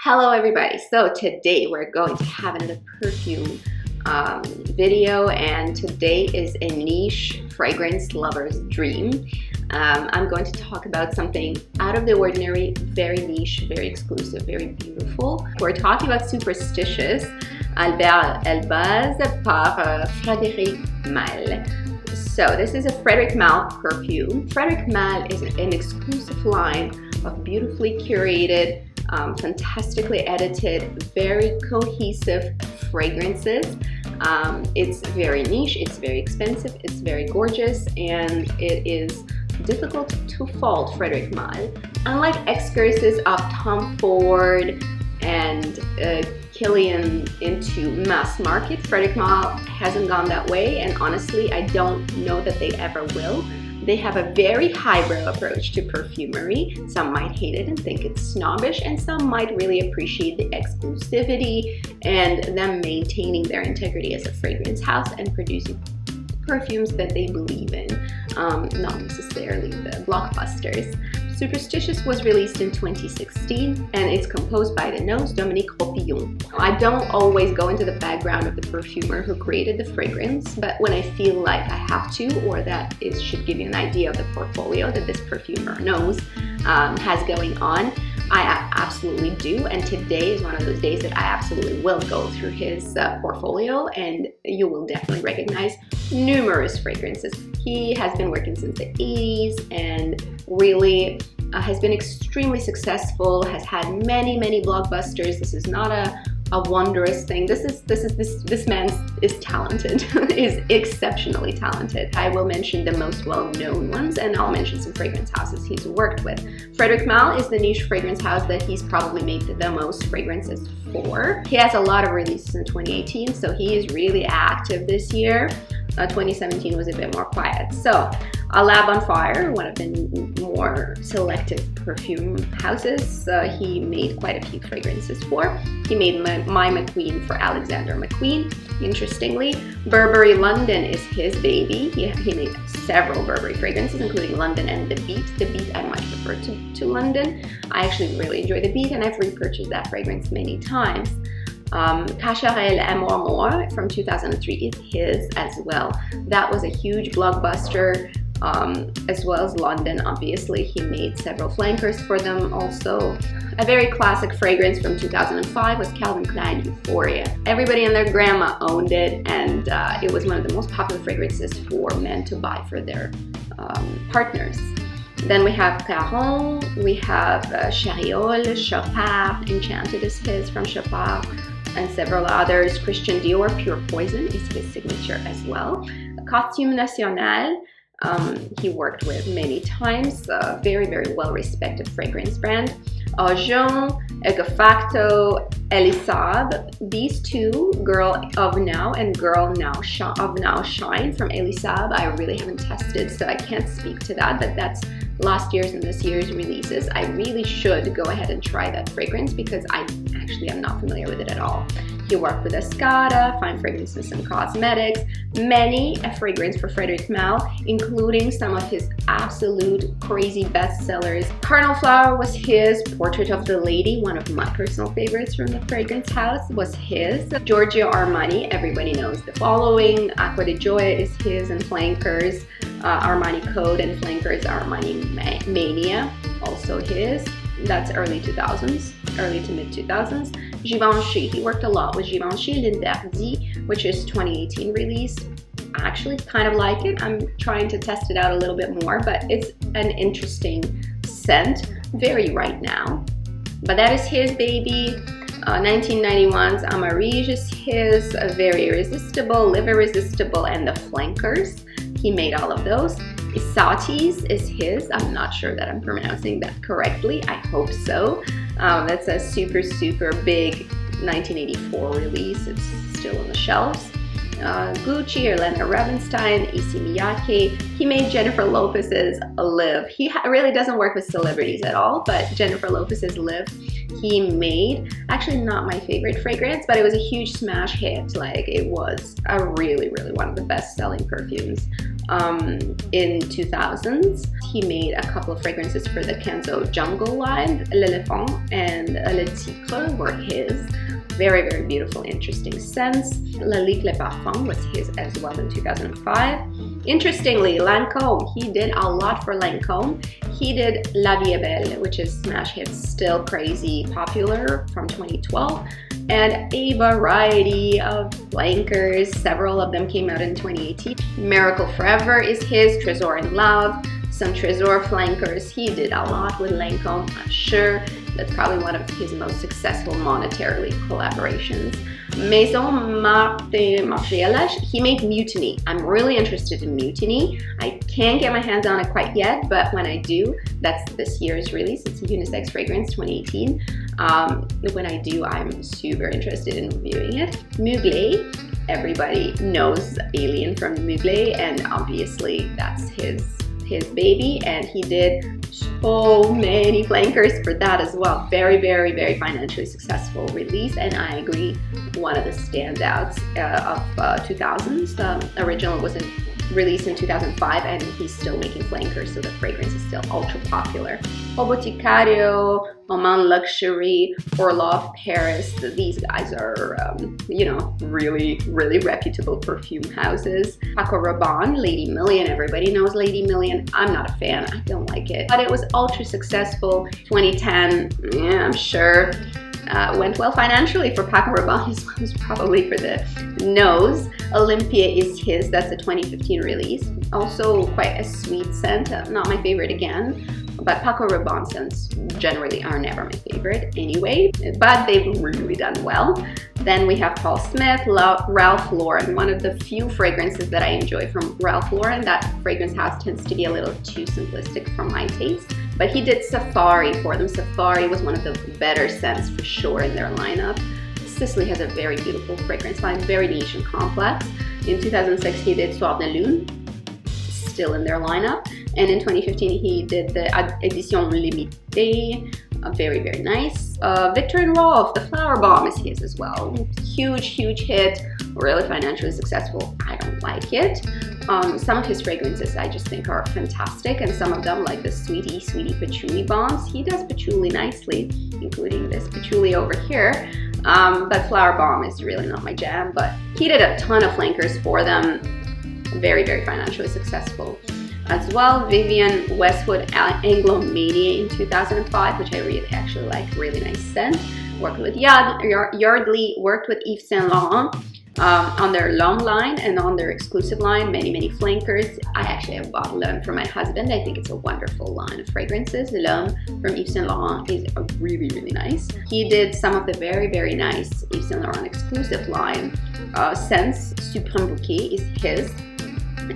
Hello everybody, so today we're going to have another perfume video, and today is a niche fragrance lover's dream. I'm going to talk about something out of the ordinary, very niche, very exclusive, very beautiful. We're talking about Superstitious, Albert Elbaz par Frédéric Malle. So this is a Frédéric Malle perfume. Frédéric Malle is an exclusive line of beautifully curated, fantastically edited, very cohesive fragrances. It's very niche, it's very expensive, it's very gorgeous, and it is difficult to fault Frédéric Malle. Unlike excursions of Tom Ford and Killian into mass market, Frédéric Malle hasn't gone that way, and honestly I don't know that they ever will. They have a very highbrow approach to perfumery. Some might hate it and think it's snobbish, and some might really appreciate the exclusivity and them maintaining their integrity as a fragrance house and producing perfumes that they believe in, not necessarily the blockbusters. Superstitious was released in 2016 and it's composed by the nose Dominique Ropillon. I don't always go into the background of the perfumer who created the fragrance, but when I feel like I have to, or that it should give you an idea of the portfolio that this perfumer knows has going on, I absolutely do, and today is one of those days that I absolutely will go through his portfolio, and you will definitely recognize numerous fragrances. He has been working since the 80s and really has been extremely successful, has had many blockbusters. This is not a wondrous thing. This man is talented, is exceptionally talented. I will mention the most well-known ones, and I'll mention some fragrance houses he's worked with. Frédéric Malle is the niche fragrance house that he's probably made the most fragrances for. He has a lot of releases in 2018, so he is really active this year. 2017 was a bit more quiet. So, Lab on Fire, one of the more selective perfume houses, he made quite a few fragrances for. He made My McQueen for Alexander McQueen, interestingly. Burberry London is his baby. He made several Burberry fragrances, including London and The Beat. The Beat I much prefer to London. I actually really enjoy The Beat, and I've repurchased that fragrance many times. Cacharel Amour Moi from 2003 is his as well. That was a huge blockbuster, as well as London, obviously. He made several flankers for them also. A very classic fragrance from 2005 was Calvin Klein Euphoria. Everybody and their grandma owned it, and it was one of the most popular fragrances for men to buy for their partners. Then we have Caron, we have Chariol, Chopard, Enchanted is his from Chopard, and several others. Christian Dior Pure Poison is his signature as well. Costume National, he worked with many times, very well-respected fragrance brand. Jean, Egofacto, Elisab, these two, Girl of Now and Girl of Now Shine from Elisab, I really haven't tested, so I can't speak to that, but that's last year's and this year's releases. I really should go ahead and try that fragrance because I actually am not familiar with it at all. He worked with Escada, Fine Fragrances and Cosmetics, many a fragrance for Frédéric Malle, including some of his absolute crazy bestsellers. Cardinal Flower was his. Portrait of the Lady, one of my personal favorites from the fragrance house, was his. Giorgio Armani, everybody knows the following. Acqua di Gioia is his, and Flankers, Armani Code and Flankers Armani Mania, also his. That's early 2000s, early to mid 2000s. Givenchy, he worked a lot with Givenchy, L'Interdit, which is 2018 release. I actually kind of like it. I'm trying to test it out a little bit more, but it's an interesting scent, very right now. But that is his baby. 1991's Amarige is his, Very Irresistible, Live Irresistible, and the Flankers. He made all of those. Isatis is his. I'm not sure that I'm pronouncing that correctly. I hope so. That's a super big 1984 release. It's still on the shelves. Gucci, Elena Ravenstein, Issey Miyake. He made Jennifer Lopez's Live. He really doesn't work with celebrities at all, but Jennifer Lopez's Live he made. Actually not my favorite fragrance, but it was a huge smash hit. Like, it was a really one of the best selling perfumes in 2000s. He made a couple of fragrances for the Kenzo Jungle line. L'Elephant and Le Tigre were his. Very, very beautiful, interesting scents. La Lique Le Parfum was his as well in 2005. Interestingly, Lancôme, he did a lot for Lancôme. He did La Vie est Belle, which is smash hit, still crazy popular, from 2012. And a variety of flankers, several of them came out in 2018. Miracle Forever is his, Trésor in Love, some Trésor flankers. He did a lot with Lancôme, I'm sure. That's probably one of his most successful monetarily collaborations. Maison Marthe Margiela, he made Mutiny. I'm really interested in Mutiny. I can't get my hands on it quite yet, but when I do, that's this year's release. It's a unisex fragrance, 2018. When I do, I'm super interested in reviewing it. Mugler, everybody knows Alien from Mugler, and obviously that's his baby, and he did so many flankers for that as well. Very, very, very financially successful release, and I agree, one of the standouts of 2000s. The original was released in 2005, and he's still making flankers, so the fragrance is still ultra popular. O Boticario, Oman Luxury, Orloff Paris. These guys are, you know, really, really reputable perfume houses. Paco Rabanne, Lady Million. Everybody knows Lady Million. I'm not a fan. I don't like it. But it was ultra successful. 2010, yeah, I'm sure. Went well financially for Paco Rabanne as well as probably for the nose. Olympia is his. That's a 2015 release. Also quite a sweet scent. Not my favorite again. But Paco Rabanne scents generally are never my favorite anyway, but they've really done well. Then we have Paul Smith, Ralph Lauren, one of the few fragrances that I enjoy from Ralph Lauren. That fragrance house tends to be a little too simplistic for my taste. But he did Safari for them. Safari was one of the better scents for sure in their lineup. Sicily has a very beautiful fragrance line, very niche and complex. In 2006, he did Soir de Lune, still in their lineup. And in 2015, he did the Edition Limitée, very, very nice. Victor and Rolf, the Flower Bomb is his as well. Huge, huge hit, really financially successful. I don't like it. Some of his fragrances I just think are fantastic, and some of them, like the Sweetie Patchouli Bombs, he does patchouli nicely, including this patchouli over here. But Flower Bomb is really not my jam, but he did a ton of flankers for them. Very, very financially successful. As well, Vivienne Westwood Anglomania in 2005, which I really actually like, really nice scent. Worked with Yardley, worked with Yves Saint Laurent on their long line and on their exclusive line, many flankers. I actually have bought L'Homme for my husband. I think it's a wonderful line of fragrances. L'Homme from Yves Saint Laurent is really, really nice. He did some of the very, very nice Yves Saint Laurent exclusive line scents. Supreme Bouquet is his.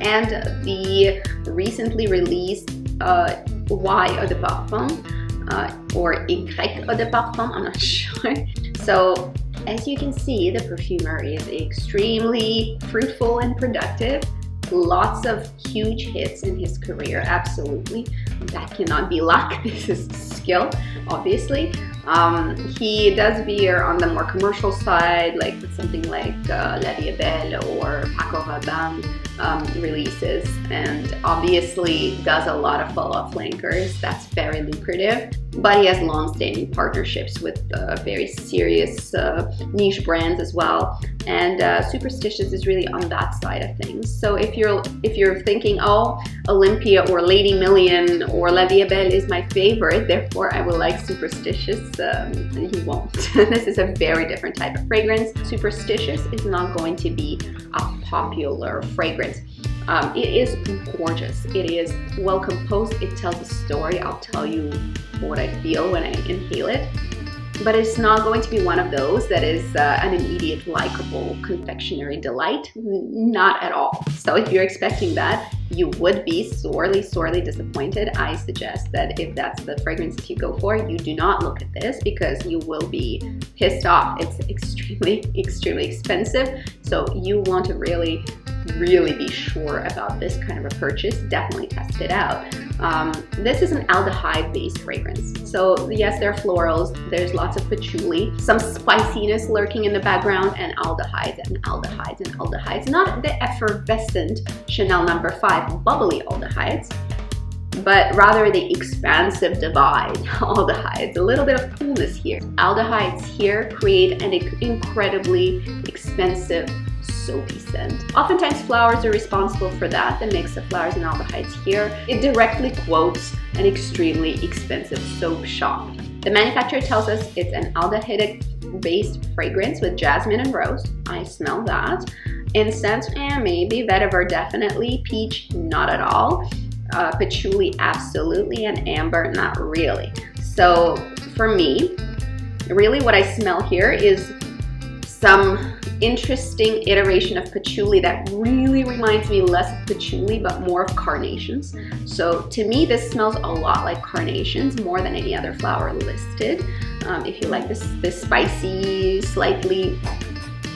And the recently released Y Eau de Parfum, or Y Eau de Parfum, I'm not sure. So as you can see, the perfumer is extremely fruitful and productive. Lots of huge hits in his career, absolutely. That cannot be luck, this is skill, obviously. He does veer on the more commercial side, like with something like La Vie est Belle or Paco Rabanne releases, and obviously does a lot of follow-up flankers. That's very lucrative. But he has long-standing partnerships with very serious niche brands as well. And Superstitious is really on that side of things. So if you're thinking, oh, Olympia or Lady Million or La Vie est Belle is my favorite, therefore I will like Superstitious, you won't. This is a very different type of fragrance. Superstitious is not going to be a popular fragrance. It is gorgeous. It is well composed. It tells a story. I'll tell you what I feel when I inhale it. But it's not going to be one of those that is an immediate likable confectionery delight. Not at all. So if you're expecting that, you would be sorely, sorely disappointed. I suggest that if that's the fragrance that you go for, you do not look at this, because you will be pissed off. It's extremely, extremely expensive. So you want to really really be sure about this kind of a purchase, definitely test it out. This is an aldehyde-based fragrance. So yes, there are florals, there's lots of patchouli, some spiciness lurking in the background, and aldehydes and aldehydes and aldehydes. Not the effervescent Chanel No. 5 bubbly aldehydes, but rather the expansive divide aldehydes. A little bit of coolness here. Aldehydes here create an incredibly expensive soapy scent. Oftentimes flowers are responsible for that, the mix of flowers and aldehydes here. It directly quotes an extremely expensive soap shop. The manufacturer tells us it's an aldehyde-based fragrance with jasmine and rose. I smell that. Incense, maybe. Vetiver, definitely. Peach, not at all. Patchouli, absolutely. And amber, not really. So for me, really what I smell here is some interesting iteration of patchouli that really reminds me less of patchouli but more of carnations. So to me this smells a lot like carnations more than any other flower listed. If you like this spicy, slightly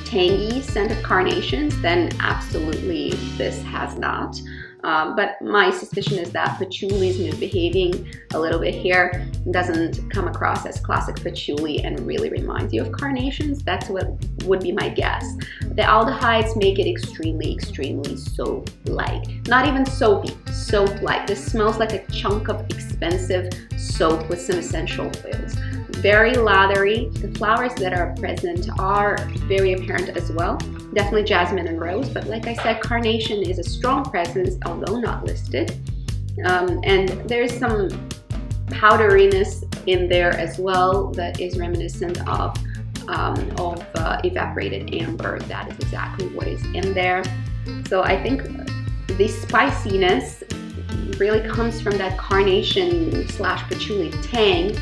tangy scent of carnations, then absolutely this has that. But my suspicion is that patchouli is misbehaving a little bit here. It doesn't come across as classic patchouli and really reminds you of carnations. That's what would be my guess. The aldehydes make it extremely, extremely soap-like. Not even soapy, soap-like. This smells like a chunk of expensive soap with some essential oils. Very lathery. The flowers that are present are very apparent as well. Definitely jasmine and rose, but like I said, carnation is a strong presence, although not listed. And there's some powderiness in there as well that is reminiscent of evaporated amber. That is exactly what is in there. So I think the spiciness really comes from that carnation / patchouli tang,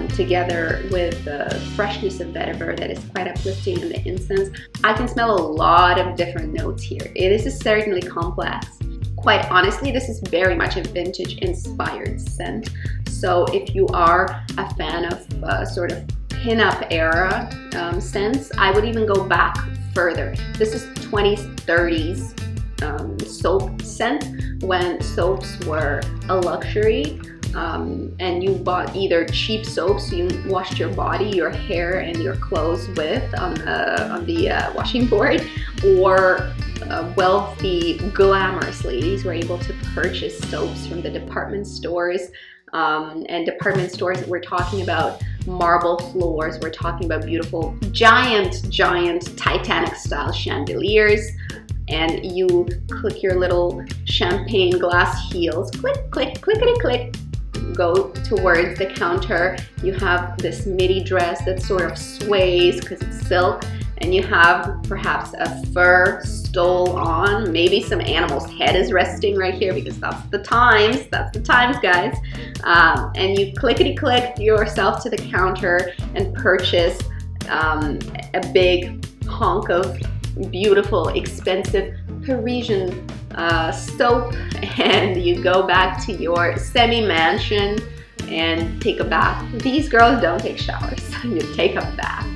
together with the freshness of vetiver that is quite uplifting in the incense. I can smell a lot of different notes here. It is certainly complex. Quite honestly, this is very much a vintage inspired scent. So if you are a fan of sort of pin-up era scents, I would even go back further. This is 20s, 30s soap scent, when soaps were a luxury. And you bought either cheap soaps you washed your body, your hair, and your clothes with on the washing board, or wealthy, glamorous ladies were able to purchase soaps from the department stores. And department stores, we're talking about marble floors, we're talking about beautiful, giant Titanic-style chandeliers. And you click your little champagne glass heels, click, click, clickety-click, go towards the counter. You have this midi dress that sort of sways because it's silk, and you have perhaps a fur stole on. Maybe some animal's head is resting right here because that's the times, guys. And you clickety-click yourself to the counter and purchase a big hunk of beautiful, expensive Parisian soap, and you go back to your semi-mansion and take a bath. These girls don't take showers, you take a bath.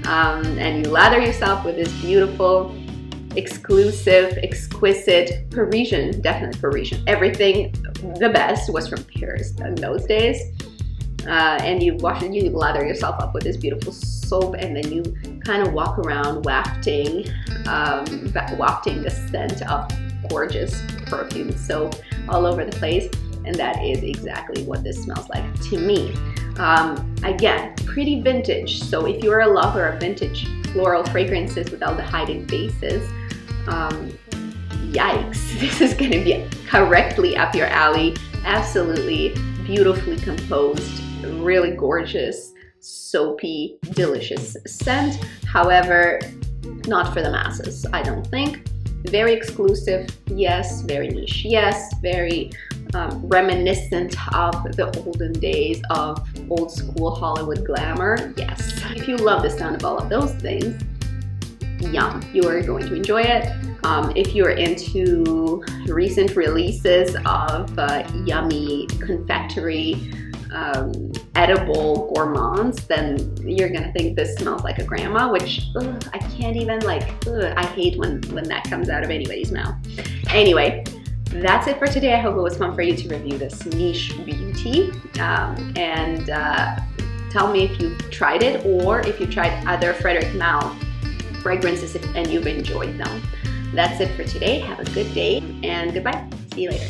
And you lather yourself with this beautiful, exclusive, exquisite Parisian, definitely Parisian. Everything the best was from Paris in those days. And you lather yourself up with this beautiful soap, and then you kind of walk around wafting the scent of gorgeous perfume soap all over the place. And that is exactly what this smells like to me. Again, pretty vintage. So if you're a lover of vintage floral fragrances with aldehyde bases, yikes, this is going to be correctly up your alley. Absolutely beautifully composed, really gorgeous, soapy, delicious scent. However, not for the masses, I don't think. Very exclusive, yes. Very niche, yes. Very reminiscent of the olden days of old school Hollywood glamour, yes. If you love the sound of all of those things, yum, you are going to enjoy it. If you're into recent releases of yummy confectionery edible gourmands, then you're gonna think this smells like a grandma, which I can't even I hate when that comes out of anybody's mouth. Anyway, that's it for today. I hope it was fun for you to review this niche beauty, and tell me if you've tried it or if you've tried other Frederic Malle fragrances and you've enjoyed them. That's it for today. Have a good day and goodbye. See you later.